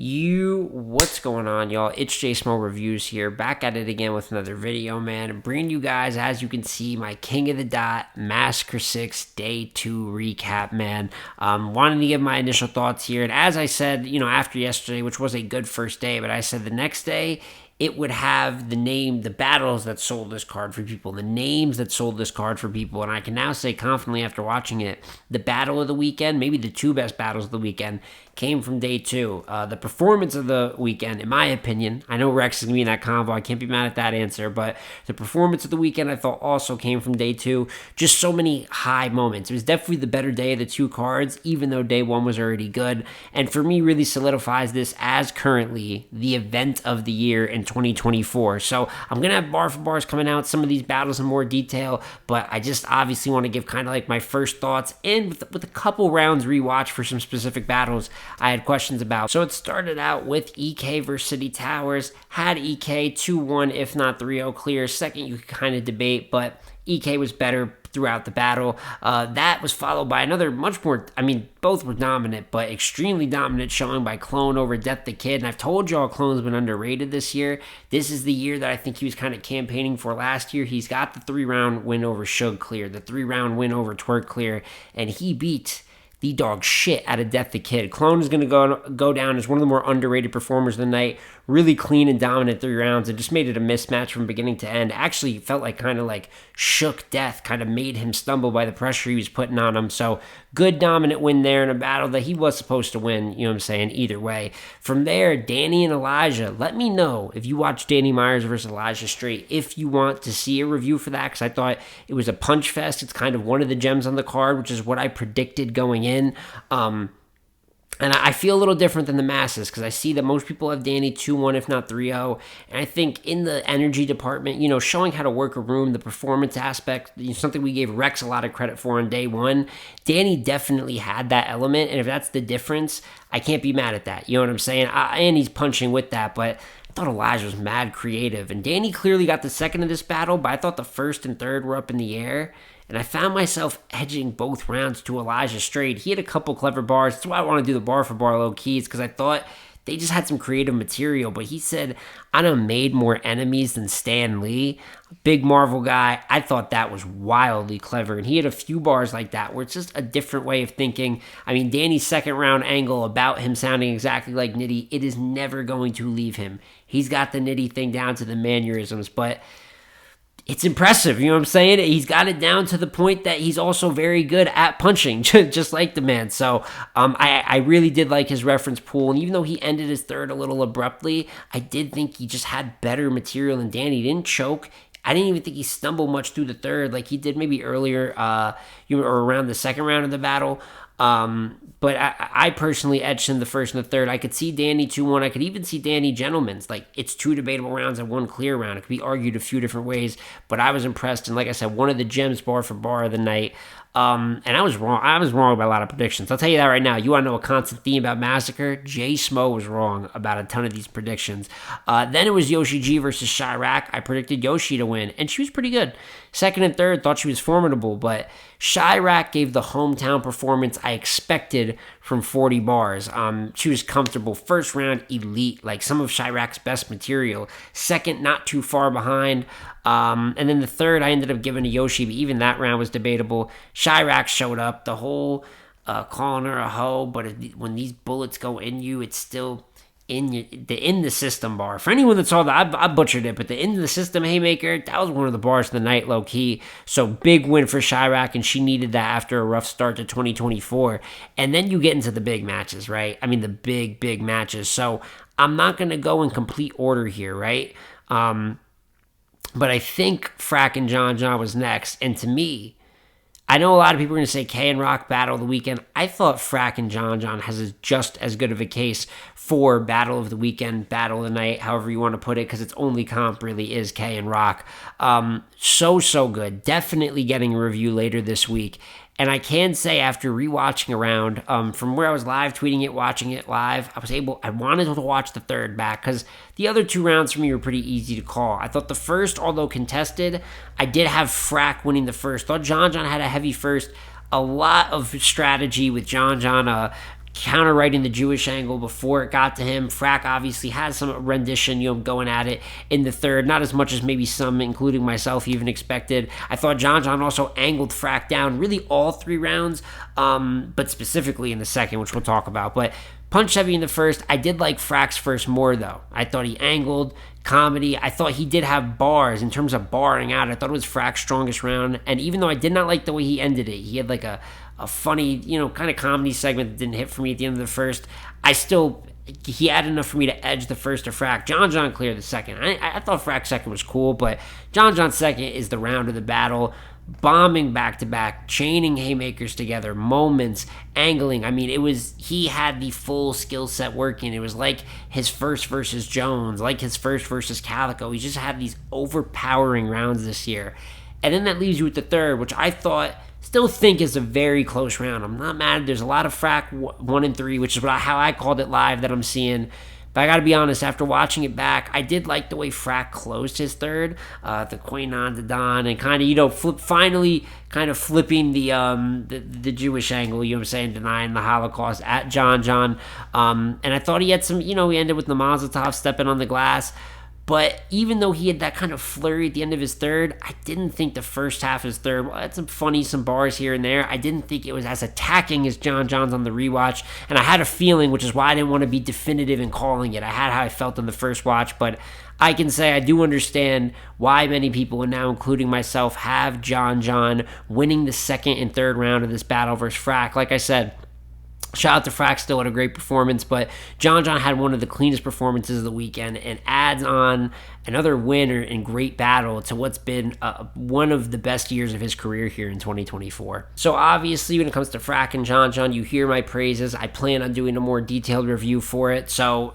What's going on, y'all? It's J Smo Reviews here, back at it again with another video, man. Bringing you guys, as you can see, my King of the Dot Massacre 6 Day 2 recap, man. Wanted to give my initial thoughts here, and as I said, after yesterday, which was a good first day, but I said the next day, it would have the battles that sold this card for people, the names that sold this card for people. And I can now say confidently after watching it, the battle of the weekend, maybe the two best battles of the weekend, came from day 2. The performance of the weekend, in my opinion, I know Rex is going to be in that convo, I can't be mad at that answer, but the performance of the weekend I thought also came from day 2. Just so many high moments. It was definitely the better day of the two cards, even though day 1 was already good. And for me, really solidifies this as currently the event of the year in 2024. So I'm going to have bar for bars coming out, some of these battles in more detail, but I just obviously want to give kind of like my first thoughts and with a couple rounds rewatch for some specific battles I had questions about. So it started out with EK versus City Towers. Had EK 2-1, if not 3-0 clear. Second, you could kind of debate, but EK was better throughout the battle. That was followed by another much more, both were dominant, but extremely dominant showing by Clone over Death the Kid. And I've told y'all Clone's been underrated this year. This is the year that I think he was kind of campaigning for last year. He's got the 3-round win over Suge clear, the 3-round win over Twork clear, and he beat the dog shit out of Death the Kid. Clone is going to go down as one of the more underrated performers of the night. Really clean and dominant 3 rounds. It just made it a mismatch from beginning to end. Actually felt like kind of like shook Death, kind of made him stumble by the pressure he was putting on him. So good dominant win there in a battle that he was supposed to win, either way. From there, Danny and Elijah. Let me know if you watch Danny Myers versus Elijah straight, if you want to see a review for that, because I thought it was a punch fest. It's kind of one of the gems on the card, which is what I predicted going in. And I feel a little different than the masses because I see that most people have Danny 2-1, if not 3-0. And I think in the energy department, showing how to work a room, the performance aspect, something we gave Rex a lot of credit for on day 1, Danny definitely had that element. And if that's the difference, I can't be mad at that. You know what I'm saying? And he's punching with that, but I thought Elijah was mad creative. And Danny clearly got the second of this battle, but I thought the first and third were up in the air. And I found myself edging both rounds to Elijah straight. He had a couple clever bars. That's why I want to do the bar for bar low keys, because I thought they just had some creative material. But he said, I done made more enemies than Stan Lee. Big Marvel guy. I thought that was wildly clever. And he had a few bars like that where it's just a different way of thinking. Danny's second round angle about him sounding exactly like Nitty, it is never going to leave him. He's got the Nitty thing down to the mannerisms, but it's impressive, you know what I'm saying? He's got it down to the point that he's also very good at punching, just like the man. So I really did like his reference pool, and even though he ended his third a little abruptly, I did think he just had better material than Danny. He didn't choke. I didn't even think he stumbled much through the third like he did maybe earlier or around the second round of the battle. But I personally edged him the first and the third. I could see Danny 2-1. I could even see Danny Gentleman's. Like, it's 2 debatable rounds and 1 clear round. It could be argued a few different ways, but I was impressed. And like I said, one of the gems bar for bar of the night. And I was wrong. I was wrong about a lot of predictions. I'll tell you that right now. You want to know a constant theme about Massacre? J Smo was wrong about a ton of these predictions. Then it was Yoshi G versus Frak. I predicted Yoshi to win, and she was pretty good. Second and third, thought she was formidable, but Frak gave the hometown performance I expected from 40 bars. She was comfortable. First round, elite, like some of Frak's best material. Second, not too far behind. And then the third, I ended up giving to Yoshi, but even that round was debatable. Frak showed up. The whole calling her a hoe, but when these bullets go in you, it's still in the system bar. For anyone that saw that, I butchered it, but the in the system haymaker, that was one of the bars of the night, low key. So big win for Frak, and she needed that after a rough start to 2024. And then you get into the big matches, right? The big matches. So I'm not going to go in complete order here, right? But I think Frak and John was next. And to me, I know a lot of people are going to say K and Rock battle of the weekend. I thought Frak and John has just as good of a case for battle of the weekend, battle of the night, however you want to put it, because its only comp really is K and Rock. So good. Definitely getting a review later this week. And I can say after rewatching around, from where I was live tweeting it, watching it live, I wanted to watch the third back because the other 2 rounds for me were pretty easy to call. I thought the first, although contested, I did have Frak winning the first. Thought John had a heavy first. A lot of strategy with John counter-writing the Jewish angle before it got to him. Frak obviously had some rendition, going at it in the third, not as much as maybe some, including myself, even expected. I thought John also angled Frak down really all 3 rounds, but specifically in the second, which we'll talk about. But punch heavy in the first. I did like Frak's first more, though. I thought he angled comedy. I thought he did have bars in terms of barring out. I thought it was Frak's strongest round. And even though I did not like the way he ended it, he had like a funny, kind of comedy segment that didn't hit for me at the end of the first. He had enough for me to edge the first to Frak. John cleared the second. I thought Frak's second was cool, but John's second is the round of the battle. Bombing back-to-back, chaining haymakers together, moments, angling. I mean, he had the full skill set working. It was like his first versus Jones, like his first versus Calico. He just had these overpowering rounds this year. And then that leaves you with the third, which I still think is a very close round. I'm not mad. There's a lot of Frak 1 and 3, which is how I called it live that I'm seeing. But I got to be honest, after watching it back, I did like the way Frak closed his third, the Quainon to Don, and kind of, finally kind of flipping the Jewish angle, denying the Holocaust at John. And I thought he had some, he ended with the Mazel Tov stepping on the glass. But even though he had that kind of flurry at the end of his third, I didn't think the first half of his third, had some bars here and there. I didn't think it was as attacking as John's on the rewatch. And I had a feeling, which is why I didn't want to be definitive in calling it. I had how I felt on the first watch, but I can say I do understand why many people, and now including myself, have John winning the second and third round of this battle versus Frak. Like I said, shout out to Frak, still had a great performance, but John had one of the cleanest performances of the weekend and adds on another winner and great battle to what's been one of the best years of his career here in 2024. So obviously when it comes to Frak and John, you hear my praises. I plan on doing a more detailed review for it. So,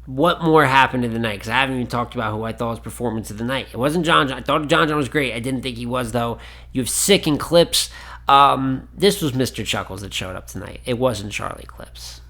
what more happened in the night? Because I haven't even talked about who I thought was performance of the night. It wasn't John. I thought John was great. I didn't think he was, though. You have Sikh and Clips. This was Mr. Chuckles that showed up tonight. It wasn't Charlie Clips.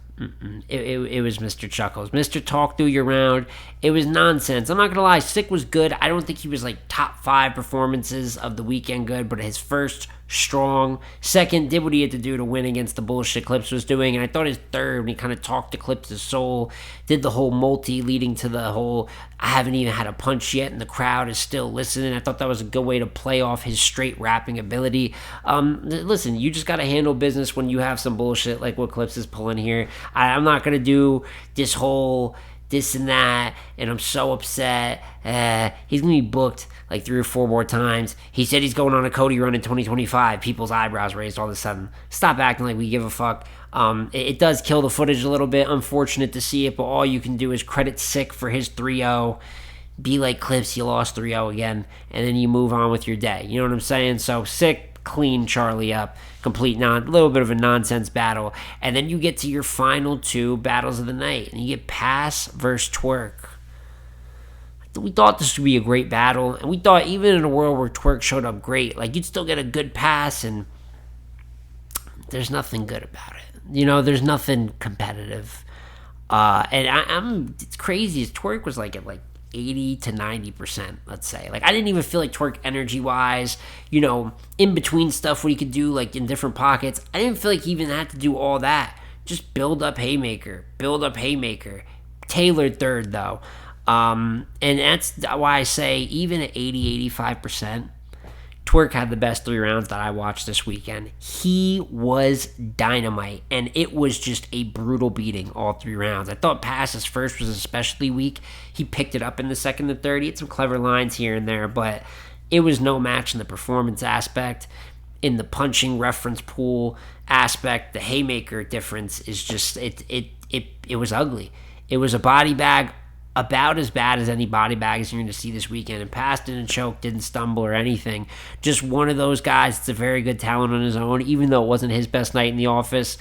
It was Mr. Chuckles. Mr. Talk Through Your Round. It was nonsense. I'm not going to lie. Sikh was good. I don't think he was like top 5 performances of the weekend good, but his first, strong. Second, did what he had to do to win against the bullshit Clips was doing. And I thought his third, when he kind of talked to Clips' soul, did the whole multi leading to the whole, I haven't even had a punch yet and the crowd is still listening. I thought that was a good way to play off his straight rapping ability. Listen, you just got to handle business when you have some bullshit like what Clips is pulling here. I'm not going to do this whole this and that, and I'm so upset. He's going to be booked like 3 or 4 more times. He said he's going on a Cody run in 2025. People's eyebrows raised all of a sudden. Stop acting like we give a fuck. It does kill the footage a little bit. Unfortunate to see it, but all you can do is credit Sikh for his 3-0. Be like Clips, you lost 3-0 again, and then you move on with your day. You know what I'm saying? So Sikh clean Charlie up, little bit of a nonsense battle, and then you get to your final 2 battles of the night, and you get Pass versus Twork. We thought this would be a great battle, and we thought even in a world where Twork showed up great, like you'd still get a good Pass, and there's nothing good about it. There's nothing competitive. And it's crazy. Twork was like at 80 to 90%, let's say. Like, I didn't even feel like Twork energy-wise, in between stuff what he could do, like, in different pockets. I didn't feel like he even had to do all that. Just build up haymaker. Tailored third, though. And that's why I say, even at 80, 85%, Twork had the best 3 rounds that I watched this weekend. He was dynamite, and it was just a brutal beating all 3 rounds. I thought Pass's first was especially weak. He picked it up in the second and third. He had some clever lines here and there, but it was no match in the performance aspect. In the punching reference pool aspect, the haymaker difference is just, it was ugly. It was a body bag about as bad as any body bags you're going to see this weekend. And Pass didn't choke, didn't stumble or anything. Just one of those guys that's a very good talent on his own, even though it wasn't his best night in the office.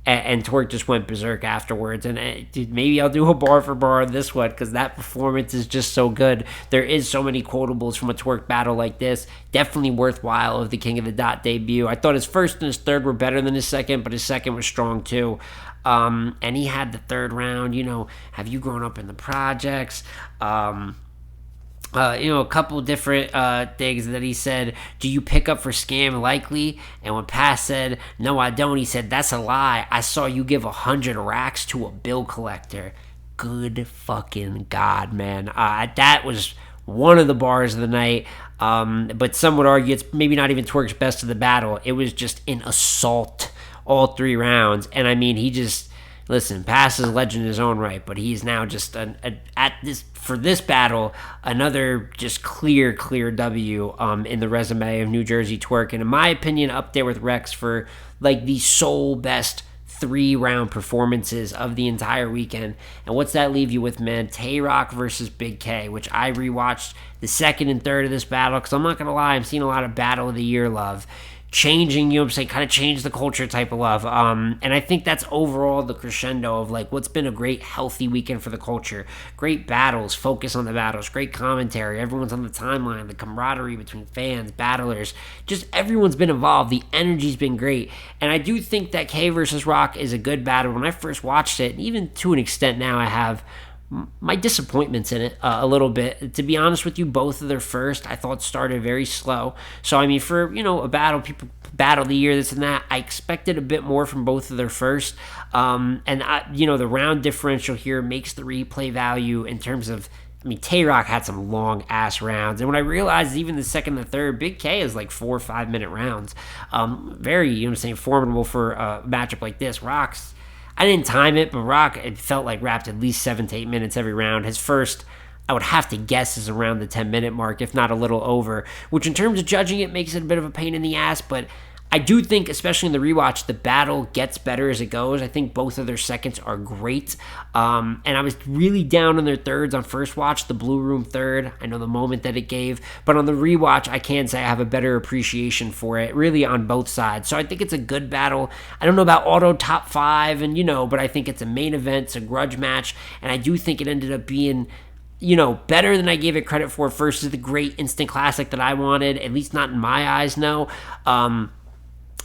And Twork just went berserk afterwards. And maybe I'll do a bar for bar on this one because that performance is just so good. There is so many quotables from a Twork battle like this. Definitely worthwhile of the King of the Dot debut. I thought his first and his third were better than his second, but his second was strong too. And he had the third round, have you grown up in the projects? a couple different things that he said. Do you pick up for scam likely? And when Pass said, no, I don't, he said, that's a lie. I saw you give 100 racks to a bill collector. Good fucking God, man. That was one of the bars of the night. But some would argue it's maybe not even Twork's best of the battle. It was just an assault all 3 rounds. And I mean, he just, listen, Pass is a legend in his own right, but he's now just for this battle, another just clear W in the resume of New Jersey Twork. And in my opinion, up there with Rex for like the sole best 3-round performances of the entire weekend. And what's that leave you with, man? Twork versus Bigg K, which I rewatched the second and third of this battle, because I'm not going to lie, I'm seeing a lot of Battle of the Year love. Changing, you know what I'm saying, kind of change the culture type of love. And I think that's overall the crescendo of like what's been a great healthy weekend for the culture. Great battles, focus on the battles, great commentary, everyone's on the timeline, the camaraderie between fans, battlers, just everyone's been involved, the energy's been great. And I do think that K versus Rock is a good battle. When I first watched it, and even to an extent now I have my disappointments in it a little bit. To be honest with you, both of their first I thought started very slow. So I mean, for a battle, people battle of the year, this and that, I expected a bit more from both of their first. The round differential here makes the replay value in terms of. I mean, Twork had some long ass rounds, and when I realized even the second and the third, Bigg K is like 4 or 5 minute rounds. Very, formidable for a matchup like this. Rock's. I didn't time it, but Rock, it felt like wrapped at least 7 to 8 minutes every round. His first, I would have to guess, is around the 10-minute mark, if not a little over, which in terms of judging it makes it a bit of a pain in the ass, but I do think, especially in the rewatch, the battle gets better as it goes. I think both of their seconds are great. And I was really down on their thirds on first watch, the Blue Room third. I know the moment that it gave. But on the rewatch, I can say I have a better appreciation for it, really on both sides. So I think it's a good battle. I don't know about auto top 5, but I think it's a main event. It's a grudge match. And I do think it ended up being better than I gave it credit for versus the great instant classic that I wanted, at least not in my eyes, no.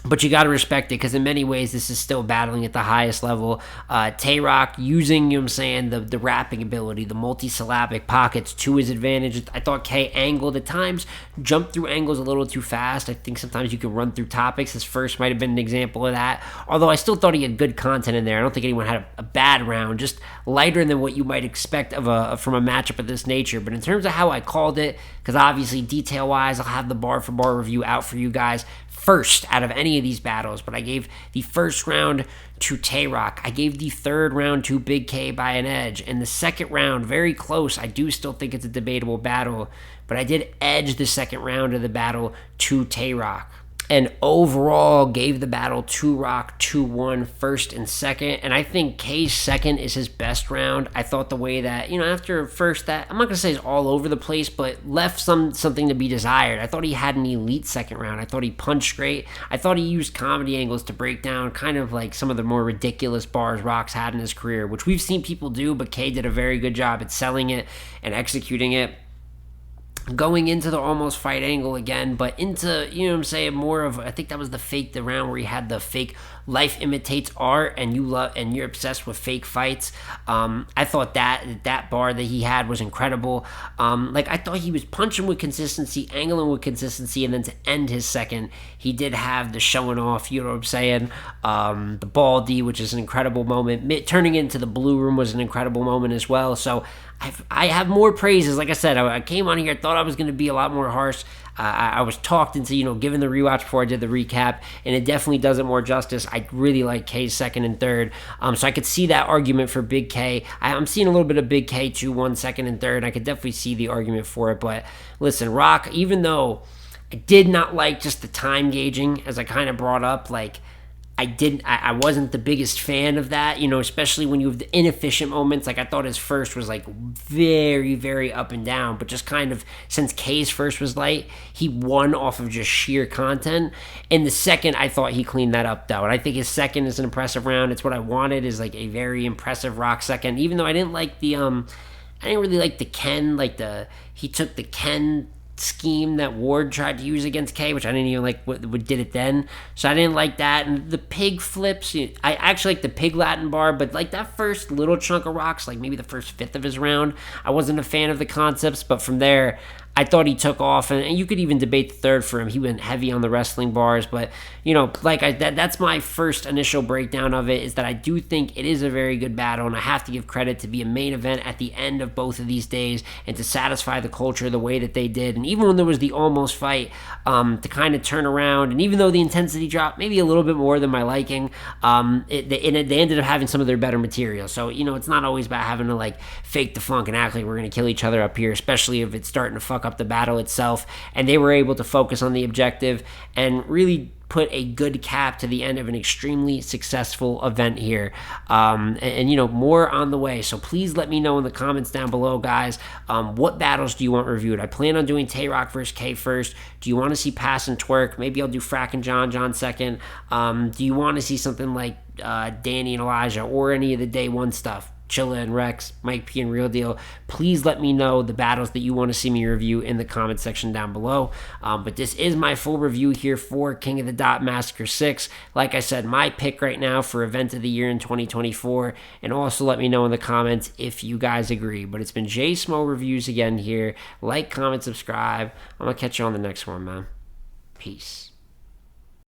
But you got to respect it because in many ways this is still battling at the highest level. Twork using, the rapping ability, the multi-syllabic pockets to his advantage. I thought K angled at times, jumped through angles a little too fast. I think sometimes you can run through topics. His first might have been an example of that. Although I still thought he had good content in there. I don't think anyone had a bad round, just lighter than what you might expect from a matchup of this nature. But in terms of how I called it, because obviously detail-wise, I'll have the bar-for-bar review out for you guys first out of any of these battles, but I gave the first round to Twork. I gave the third round to Bigg K by an edge, and the second round, very close. I do still think it's a debatable battle, but I did edge the second round of the battle to Twork. And overall gave the battle to Rock 2-1 first and second. And I think K's second is his best round. I thought the way that, after first that, I'm not going to say it's all over the place, but left something to be desired. I thought he had an elite second round. I thought he punched great. I thought he used comedy angles to break down kind of like some of the more ridiculous bars Rock's had in his career, which we've seen people do, but K did a very good job at selling it and executing it. Going into the almost fight angle again, but into, more of, I think that was the round where he had the fake life imitates art and you're obsessed with fake fights. I thought that bar that he had was incredible. I thought he was punching with consistency, angling with consistency, and then to end his second, he did have the showing off, you know what I'm saying? The baldy, which is an incredible moment. Turning into the Blue Room was an incredible moment as well. So I have more praises. Like I said, I came on here, thought I was going to be a lot more harsh. I was talked into, given the rewatch before I did the recap, and it definitely does it more justice. I really like K's second and third, so I could see that argument for Bigg K. I'm seeing a little bit of Bigg K 2-1 second and third, and I could definitely see the argument for it. But listen, Rock, even though I did not like just the time gauging, as I kind of brought up, I wasn't the biggest fan of that, especially when you have the inefficient moments. I thought his first was very, very up and down, but just kind of since K's first was light, he won off of just sheer content. In the second, I thought he cleaned that up though, and I think his second is an impressive round. It's what I wanted, is a very impressive Rock second, even though I didn't like I didn't really like the Ken, he took the Ken scheme that Ward tried to use against K, which I didn't even like what did it then. So I didn't like that. And the pig flips, I actually like the pig Latin bar, but like that first little chunk of rocks, like maybe the first fifth of his round, I wasn't a fan of the concepts, but from there, I thought he took off, and you could even debate the third for him. He went heavy on the wrestling bars, but that's my first initial breakdown of it, is that I do think it is a very good battle, and I have to give credit to be a main event at the end of both of these days and to satisfy the culture the way that they did. And even when there was the almost fight, to kind of turn around, and even though the intensity dropped maybe a little bit more than my liking, they ended up having some of their better material. So it's not always about having to like fake the funk and act like we're going to kill each other up here, especially if it's starting to fuck up the battle itself. And they were able to focus on the objective and really put a good cap to the end of an extremely successful event here. More on the way. So please let me know in the comments down below, guys. What battles do you want reviewed? I plan on doing Twork versus K first. Do you want to see Pass and Twork? Maybe I'll do Frak and John second. Do you want to see something like Danny and Elijah, or any of the day one stuff? Chilla and Rex, Mike P and Real Deal. Please let me know the battles that you want to see me review in the comment section down below. But this is my full review here for King of the Dot Massacre 6. Like I said, my pick right now for Event of the Year in 2024. And also let me know in the comments if you guys agree. But it's been J Smo Reviews again here. Like, comment, subscribe. I'm going to catch you on the next one, man. Peace.